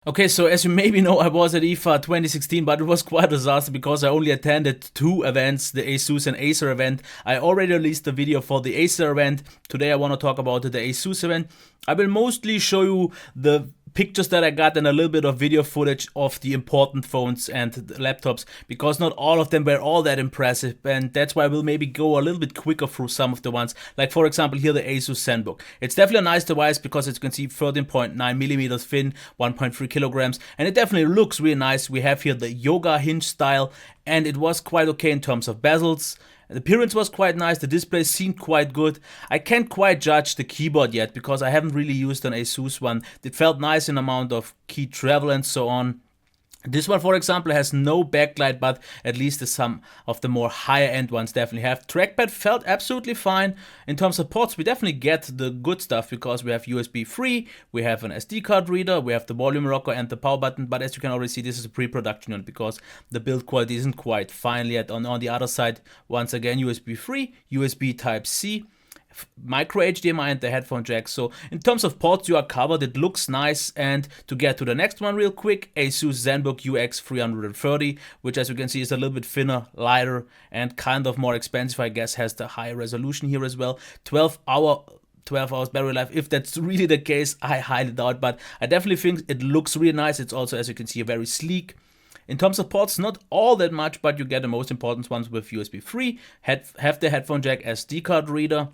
Okay, so as you maybe know, I was at IFA 2016, but it was quite a disaster because I only attended 2 events, the Asus and Acer event. I already released the video for the Acer event. Today I want to talk about the Asus event. I will mostly show you the pictures that I got and a little bit of video footage of the important phones and the laptops, because not all of them were all that impressive, and that's why we'll maybe go a little bit quicker through some of the ones. Like for example here, the Asus Zenbook. It's definitely a nice device because as you can see, 13.9mm thin, 1.3 kilograms, and it definitely looks really nice. We have here the yoga hinge style, and it was quite okay in terms of bezels. The appearance was quite nice, the display seemed quite good. I can't quite judge the keyboard yet because I haven't really used an Asus one. It felt nice in amount of key travel and so on. This one, for example, has no backlight, but at least some of the more higher end ones definitely have. Trackpad felt absolutely fine. In terms of ports, we definitely get the good stuff because we have USB 3, we have an SD card reader, we have the volume rocker and the power button, but as you can already see, this is a pre-production unit because the build quality isn't quite fine yet. On the other side, once again, USB 3, USB Type-C, micro HDMI and the headphone jack. So in terms of ports, you are covered. It looks nice. And to get to the next one real quick, Asus Zenbook UX330, which as you can see is a little bit thinner, lighter, and kind of more expensive, I guess, has the higher resolution here as well. 12 hours battery life. If that's really the case, I highly doubt, but I definitely think it looks really nice. It's also, as you can see, very sleek. In terms of ports, not all that much, but you get the most important ones with USB 3, have the headphone jack, SD card reader.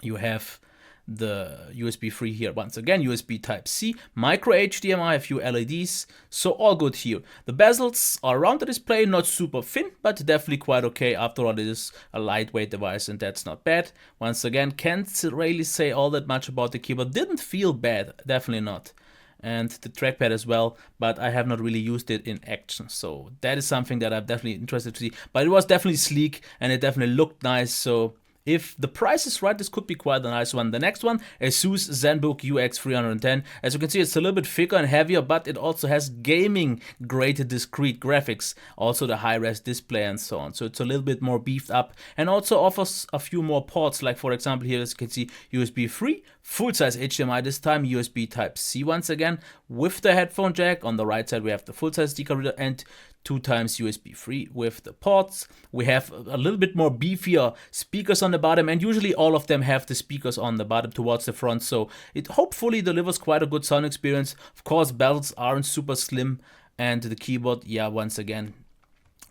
You have the USB 3 here, once again, USB Type-C, micro HDMI, a few LEDs, so all good here. The bezels are around the display, not super thin, but definitely quite okay. After all, it is a lightweight device and that's not bad. Once again, can't really say all that much about the keyboard. Didn't feel bad, definitely not. And the trackpad as well, but I have not really used it in action, so that is something that I'm definitely interested to see. But it was definitely sleek and it definitely looked nice, so if the price is right, this could be quite a nice one. The next one, Asus Zenbook UX310. As you can see, it's a little bit thicker and heavier, but it also has gaming-grade discrete graphics, also the high-res display and so on. So it's a little bit more beefed up and also offers a few more ports, like for example here, as you can see, USB 3, full-size HDMI this time, USB Type-C once again, with the headphone jack. On the right side, we have the full-size SD card reader and 2 times USB 3 with the ports. We have a little bit more beefier speakers on the bottom, and usually all of them have the speakers on the bottom towards the front, so it hopefully delivers quite a good sound experience. Of course, bezels aren't super slim, and the keyboard, yeah, once again,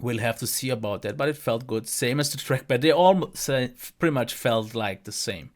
we'll have to see about that, but it felt good. Same as the trackpad, they all pretty much felt like the same.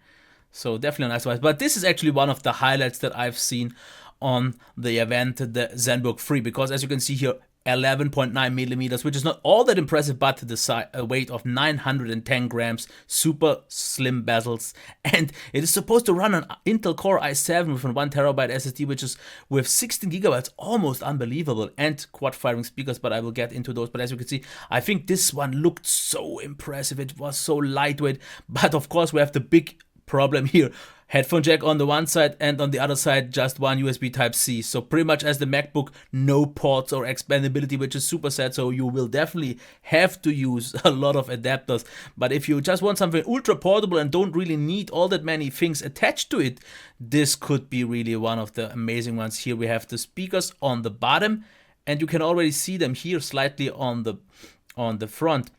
So definitely a nice device, but this is actually one of the highlights that I've seen on the event, the Zenbook 3, because as you can see here, 11.9mm, which is not all that impressive, but the weight of 910 grams, super slim bezels, and it is supposed to run an Intel Core i7 with a 1TB SSD, which is with 16GB, almost unbelievable, and quad firing speakers, but I will get into those. But as you can see, I think this one looked so impressive. It was so lightweight, but of course we have the big problem here. Headphone jack on the one side, and on the other side just one USB Type-C. So pretty much as the MacBook, no ports or expandability, which is super sad. So you will definitely have to use a lot of adapters. But if you just want something ultra portable and don't really need all that many things attached to it, this could be really one of the amazing ones. Here we have the speakers on the bottom, and you can already see them here slightly on the front.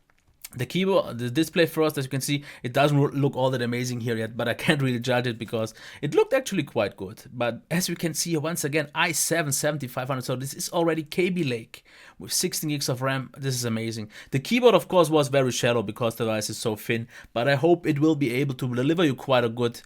The keyboard, the display first, as you can see, it doesn't look all that amazing here yet, but I can't really judge it because it looked actually quite good. But as you can see here, once again, i7 7500, so this is already KB Lake with 16 gigs of RAM. This is amazing. The keyboard, of course, was very shallow because the device is so thin, but I hope it will be able to deliver you quite a good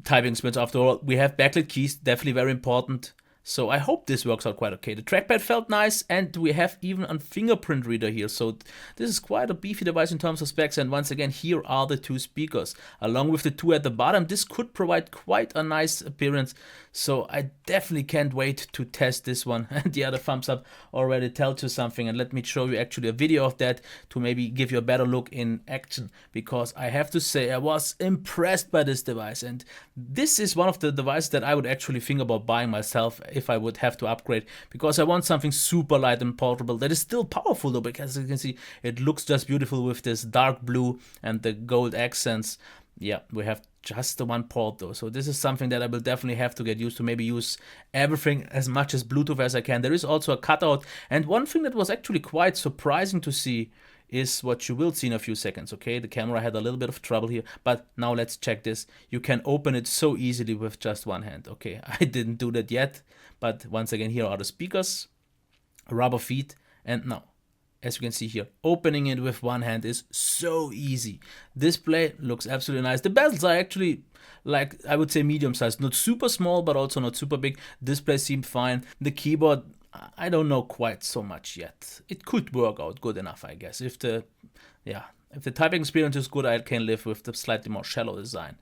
typing experience. After all, we have backlit keys, definitely very important. So I hope this works out quite okay. The trackpad felt nice, and we have even a fingerprint reader here. So this is quite a beefy device in terms of specs. And once again, here are the 2 speakers. Along with the 2 at the bottom, this could provide quite a nice appearance. So I definitely can't wait to test this one. And the other thumbs up already tells you something. And let me show you actually a video of that to maybe give you a better look in action. Because I have to say, I was impressed by this device. And this is one of the devices that I would actually think about buying myself if I would have to upgrade, because I want something super light and portable that is still powerful though, because as you can see, it looks just beautiful with this dark blue and the gold accents. yeah, we have just the one port though. So this is something that I will definitely have to get used to, maybe use everything as much as Bluetooth as I can. There is also a cutout. And one thing that was actually quite surprising to see is what you will see in a few seconds, okay? The camera had a little bit of trouble here, but now let's check this. You can open it so easily with just one hand, okay? I didn't do that yet, but once again, here are the speakers, rubber feet, and now, as you can see here, opening it with one hand is so easy. Display looks absolutely nice. The bezels are actually, like, I would say medium sized, not super small, but also not super big. Display seemed fine. The keyboard, I don't know quite so much yet. It could work out good enough, I guess. If the typing experience is good, I can live with the slightly more shallow design.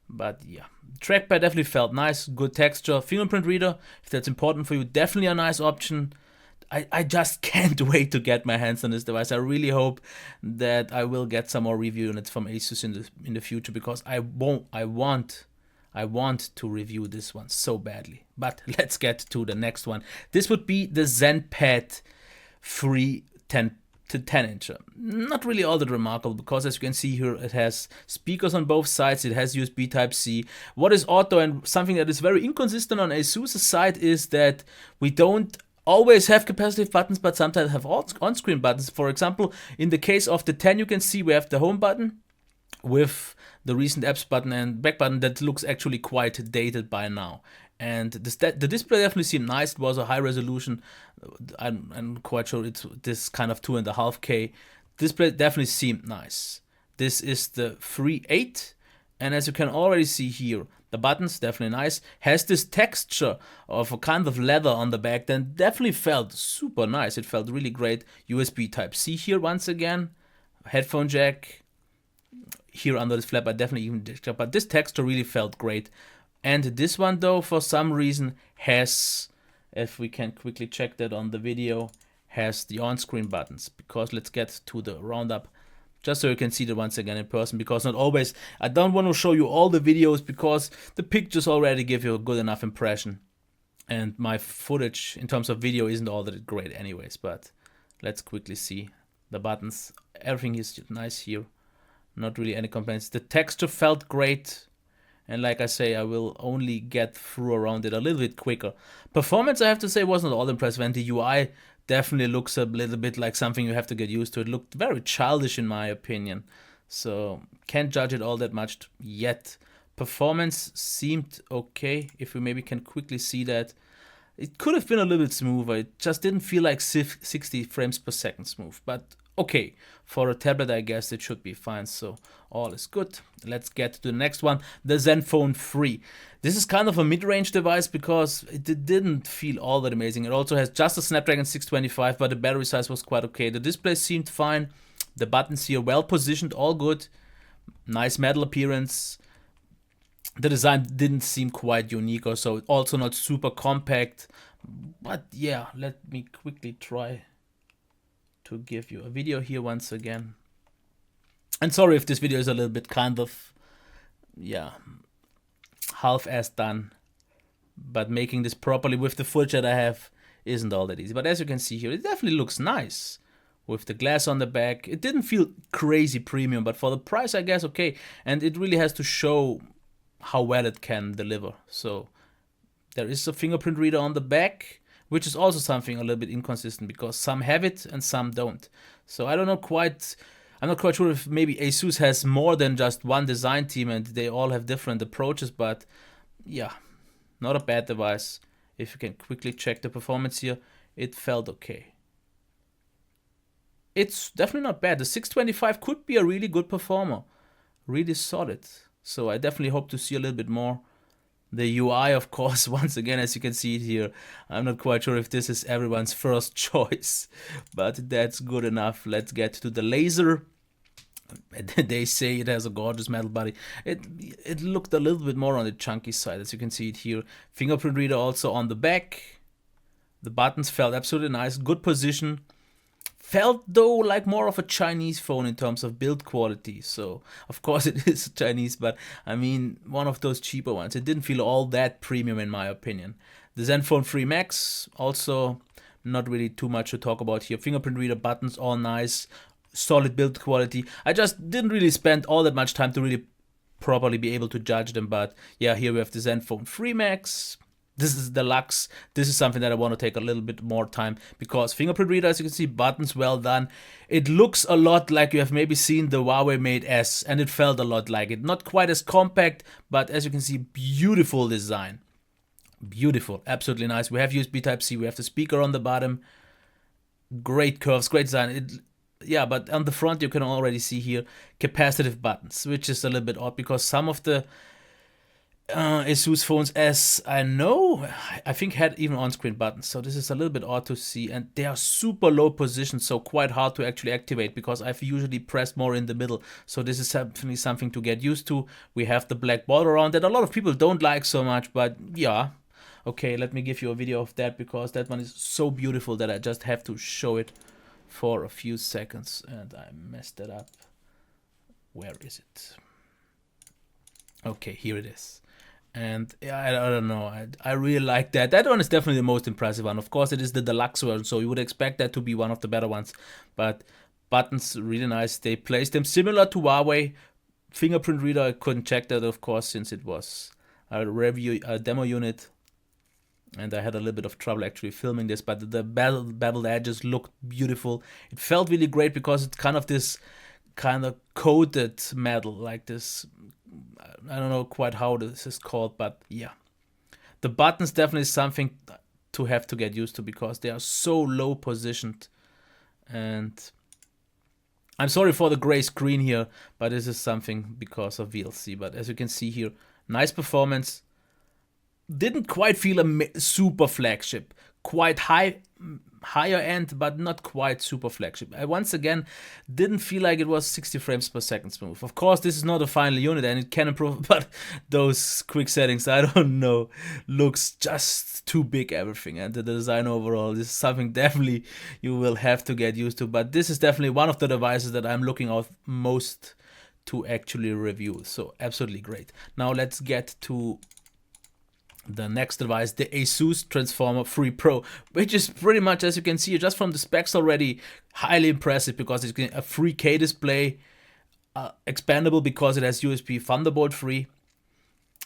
But yeah, trackpad definitely felt nice, good texture. Fingerprint reader, if that's important for you, definitely a nice option. I just can't wait to get my hands on this device. I really hope that I will get some more review units from Asus in the future, because I want to review this one so badly. But let's get to the next one. This would be the Zenpad 10 incher. Not really all that remarkable, because as you can see here, it has speakers on both sides. It has USB Type-C. What is odd though, and something that is very inconsistent on Asus' side, is that we don't always have capacitive buttons, but sometimes have on-screen buttons. For example, in the case of the 10, you can see we have the home button with the recent apps button and back button that looks actually quite dated by now. And the display definitely seemed nice. It was a high resolution. I'm quite sure it's this kind of 2.5K. Display definitely seemed nice. This is the 3.8, and as you can already see here, the buttons definitely nice. Has this texture of a kind of leather on the back, then definitely felt super nice. It felt really great. USB Type-C here once again. Headphone jack. Here under this flap, I definitely even did, but this texture really felt great. And this one though, for some reason, has, if we can quickly check that on the video, has the on-screen buttons. Because let's get to the roundup, just so you can see that once again in person, because not always, I don't want to show you all the videos because the pictures already give you a good enough impression. And my footage in terms of video isn't all that great anyways, but let's quickly see the buttons. Everything is nice here. Not really any complaints. The texture felt great. And like I say, I will only get through around it a little bit quicker. Performance, I have to say, wasn't all impressive. And the UI definitely looks a little bit like something you have to get used to. It looked very childish in my opinion. So can't judge it all that much yet. Performance seemed okay. If we maybe can quickly see that. It could have been a little bit smoother. It just didn't feel like 60 frames per second smooth. But okay, for a tablet, I guess it should be fine. So all is good. Let's get to the next one, the Zenfone 3. This is kind of a mid-range device because it didn't feel all that amazing. It also has just a Snapdragon 625, but the battery size was quite okay. The display seemed fine. The buttons here well positioned, all good. Nice metal appearance. The design didn't seem quite unique or so. Also not super compact. But yeah, let me quickly try to give you a video here once again. And sorry if this video is a little bit kind of, yeah, half-assed done. But making this properly with the footage that I have isn't all that easy. But as you can see here, it definitely looks nice. With the glass on the back. It didn't feel crazy premium, but for the price, I guess, okay. And it really has to show how well it can deliver. So there is a fingerprint reader on the back, which is also something a little bit inconsistent because some have it and some don't. So I don't know quite, I'm not quite sure if maybe Asus has more than just one design team and they all have different approaches, but yeah, not a bad device. If you can quickly check the performance here, it felt okay. It's definitely not bad. The 625 could be a really good performer, really solid. So I definitely hope to see a little bit more. The UI, of course, once again, as you can see it here, I'm not quite sure if this is everyone's first choice, but that's good enough. Let's get to the laser. They say it has a gorgeous metal body. It looked a little bit more on the chunky side, as you can see it here. Fingerprint reader also on the back. The buttons felt absolutely nice, good position. Felt though like more of a Chinese phone in terms of build quality. So of course it is Chinese, but I mean one of those cheaper ones. It didn't feel all that premium in my opinion. The Zenfone 3 Max, also not really too much to talk about here. Fingerprint reader, buttons, all nice. Solid build quality. I just didn't really spend all that much time to really properly be able to judge them. But yeah, here we have the Zenfone 3 Max. This is Deluxe. This is something that I want to take a little bit more time, because fingerprint reader, as you can see, buttons well done. It looks a lot like you have maybe seen the Huawei Mate S, and it felt a lot like it. Not quite as compact, but as you can see, beautiful design. Beautiful, absolutely nice. We have USB Type-C, we have the speaker on the bottom. Great curves, great design. Yeah, but on the front you can already see here capacitive buttons, which is a little bit odd, because some of the Asus phones, as I know, I think had even on-screen buttons. So this is a little bit odd to see, and they are super low position, so quite hard to actually activate, because I've usually pressed more in the middle. So this is definitely something to get used to. We have the black border around that a lot of people don't like so much, but yeah. Okay, let me give you a video of that, because that one is so beautiful that I just have to show it for a few seconds, and I messed it up. Where is it? Okay, here it is. And yeah, I don't know, I really like that. That one is definitely the most impressive one. Of course, it is the deluxe version, so you would expect that to be one of the better ones. But buttons, really nice. They placed them similar to Huawei. Fingerprint reader, I couldn't check that, of course, since it was a demo unit. And I had a little bit of trouble actually filming this, but the beveled edges looked beautiful. It felt really great, because it's kind of this kind of coated metal, like this. I don't know quite how this is called, but yeah. The buttons definitely something to have to get used to, because they are so low positioned. And I'm sorry for the gray screen here, but this is something because of VLC. But as you can see here, nice performance. Didn't quite feel a super flagship. Quite higher end, but not quite super flagship. I once again didn't feel like it was 60 frames per second smooth. Of course, this is not a final unit and it can improve, but those quick settings, I don't know, looks just too big, everything. And the design overall, this is something definitely you will have to get used to. But this is definitely one of the devices that I'm looking out most to actually review. So absolutely great. Now let's get to the next device, the Asus Transformer 3 Pro, which is pretty much, as you can see just from the specs already, highly impressive, because it's a 3K display, expandable because it has USB Thunderbolt 3.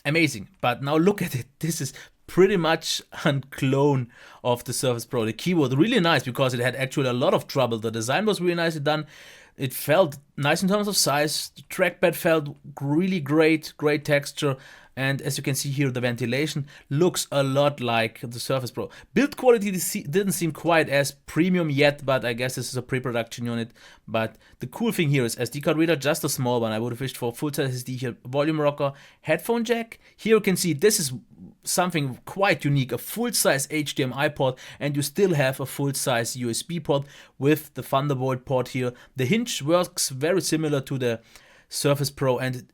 Amazing. But now look at it. This is pretty much a clone of the Surface Pro. The keyboard, really nice, because it had actually a lot of trouble. The design was really nicely done. It felt nice in terms of size. The trackpad felt really great texture. And as you can see here, the ventilation looks a lot like the Surface Pro. Build quality didn't seem quite as premium yet, but I guess this is a pre-production unit. But the cool thing here is SD card reader, just a small one. I would have wished for full-size SD here. Volume rocker, headphone jack. Here you can see this is something quite unique, a full-size HDMI port, and you still have a full-size USB port with the Thunderbolt port here. The hinge works very similar to the Surface Pro, and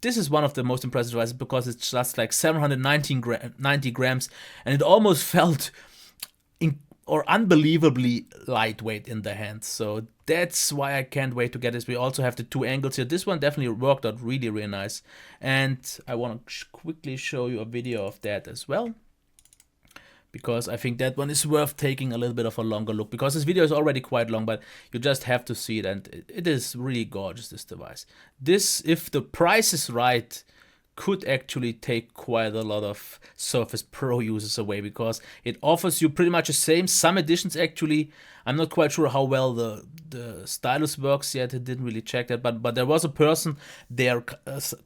this is one of the most impressive devices, because it's just like 790 grams, and it almost felt unbelievably lightweight in the hand. So that's why I can't wait to get this. We also have the two angles here. This one definitely worked out really nice, and I want to quickly show you a video of that as well, because I think that one is worth taking a little bit of a longer look, because this video is already quite long, but you just have to see it, and it is really gorgeous, this device. This, if the price is right, could actually take quite a lot of Surface Pro users away, because it offers you pretty much the same. Some editions actually, I'm not quite sure how well the stylus works yet. I didn't really check that, but there was a person there,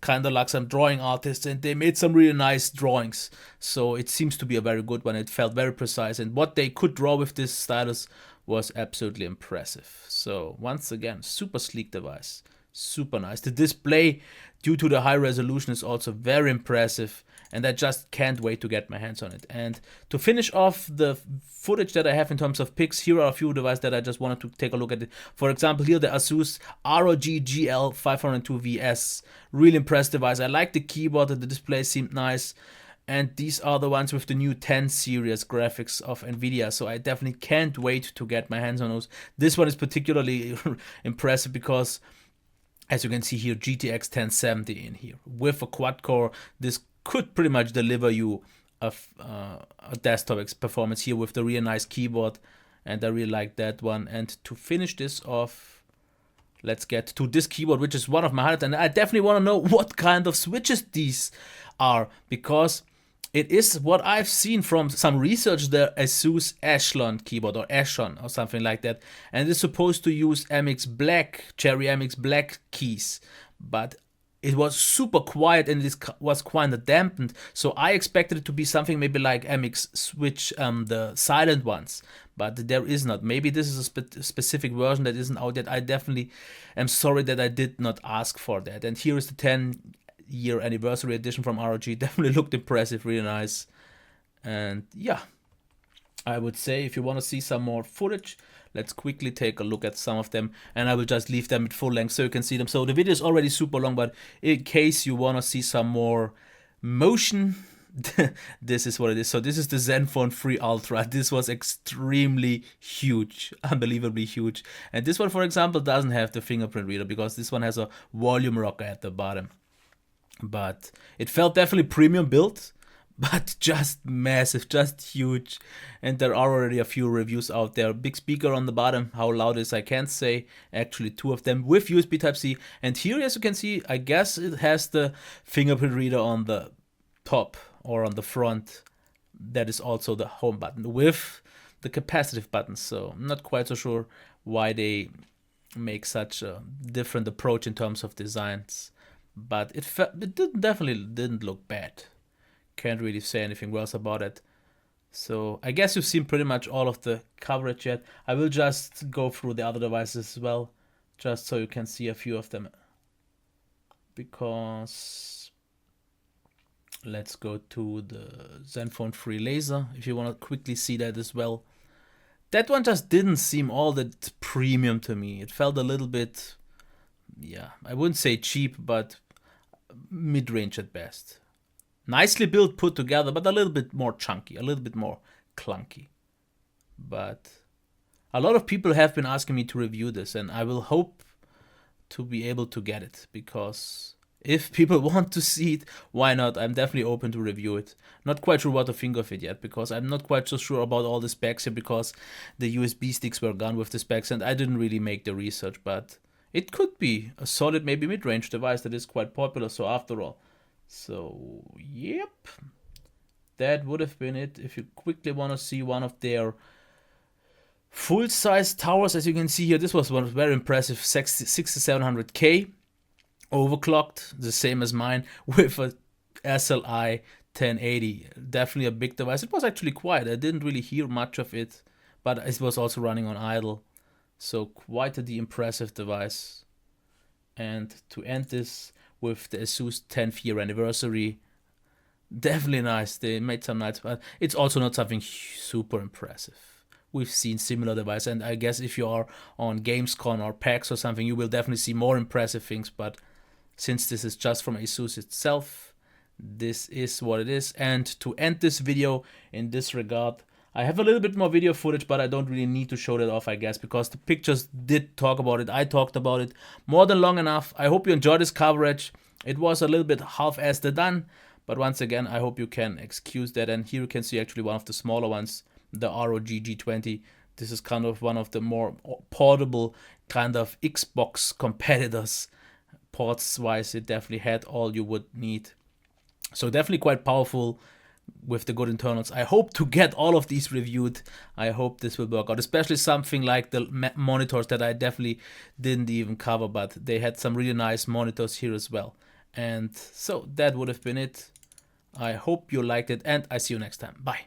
kind of like some drawing artist, and they made some really nice drawings. So it seems to be a very good one. It felt very precise, and what they could draw with this stylus was absolutely impressive. So once again, super sleek device. Super nice. The display, due to the high resolution, is also very impressive, and I just can't wait to get my hands on it. And to finish off the footage that I have in terms of pics, here are a few devices that I just wanted to take a look at. For example, here the Asus ROG L502VS, really impressive device. I like the keyboard, and the display seemed nice. And these are the ones with the new 10 series graphics of NVIDIA, so I definitely can't wait to get my hands on those. This one is particularly impressive because, as you can see here, GTX 1070 in here. With a quad core, this could pretty much deliver you a desktop performance here with the really nice keyboard, and I really like that one. And to finish this off, let's get to this keyboard, which is one of my highlights, and I definitely want to know what kind of switches these are, because it is what I've seen from some research, the Asus Echelon keyboard, or Echelon or something like that, and it's supposed to use MX Black, Cherry MX Black keys, but it was super quiet and it was quite dampened, so I expected it to be something maybe like MX Switch, the silent ones, but there is not. Maybe this is a specific version that isn't out yet. I definitely am sorry that I did not ask for that. And here is the 10-year anniversary edition from ROG. Definitely looked impressive, really nice. And yeah, I would say if you want to see some more footage, let's quickly take a look at some of them, and I will just leave them at full length so you can see them. So the video is already super long, but in case you want to see some more motion, this is what it is. So this is the Zenfone 3 Ultra. This was extremely huge, unbelievably huge. And this one, for example, doesn't have the fingerprint reader because this one has a volume rocker at the bottom. But it felt definitely premium built, but just massive, just huge. And there are already a few reviews out there. Big speaker on the bottom. How loud it is, I can't say. Actually, 2 of them with USB Type-C. And here, as you can see, I guess it has the fingerprint reader on the top or on the front. That is also the home button with the capacitive button. So I'm not quite so sure why they make such a different approach in terms of designs. But it definitely didn't look bad. Can't really say anything else about it. So I guess you've seen pretty much all of the coverage yet. I will just go through the other devices as well, just so you can see a few of them. Because let's go to the Zenfone 3 Laser, if you want to quickly see that as well. That one just didn't seem all that premium to me. It felt a little bit, yeah, I wouldn't say cheap, but mid-range at best. Nicely built, put together, but a little bit more chunky, a little bit more clunky. But a lot of people have been asking me to review this, and I will hope to be able to get it, because if people want to see it, why not? I'm definitely open to review it. Not quite sure what to think of it yet, because I'm not quite so sure about all the specs here, because the USB sticks were gone with the specs, and I didn't really make the research, but it could be a solid, maybe mid-range device that is quite popular, so after all. So, yep, that would have been it. If you quickly want to see one of their full-size towers, as you can see here, this was one very impressive 6700K, overclocked, the same as mine, with a SLI 1080. Definitely a big device. It was actually quiet. I didn't really hear much of it, but it was also running on idle. So quite the impressive device. And to end this with the Asus 10th year anniversary, definitely nice. They made some nice, but it's also not something super impressive. We've seen similar devices, and I guess if you are on Gamescom or PAX or something, you will definitely see more impressive things. But since this is just from Asus itself, this is what it is. And to end this video in this regard, I have a little bit more video footage, but I don't really need to show that off, I guess, because the pictures did talk about it. I talked about it more than long enough. I hope you enjoyed this coverage. It was a little bit half-assed done, but once again, I hope you can excuse that. And here you can see actually one of the smaller ones, the ROG G20. This is kind of one of the more portable kind of Xbox competitors. Ports-wise, it definitely had all you would need. So definitely quite powerful with the good internals. I hope to get all of these reviewed. I hope this will work out, especially something like the monitors that I definitely didn't even cover, but they had some really nice monitors here as well. And so that would have been it. I hope you liked it, and I see you next time. Bye.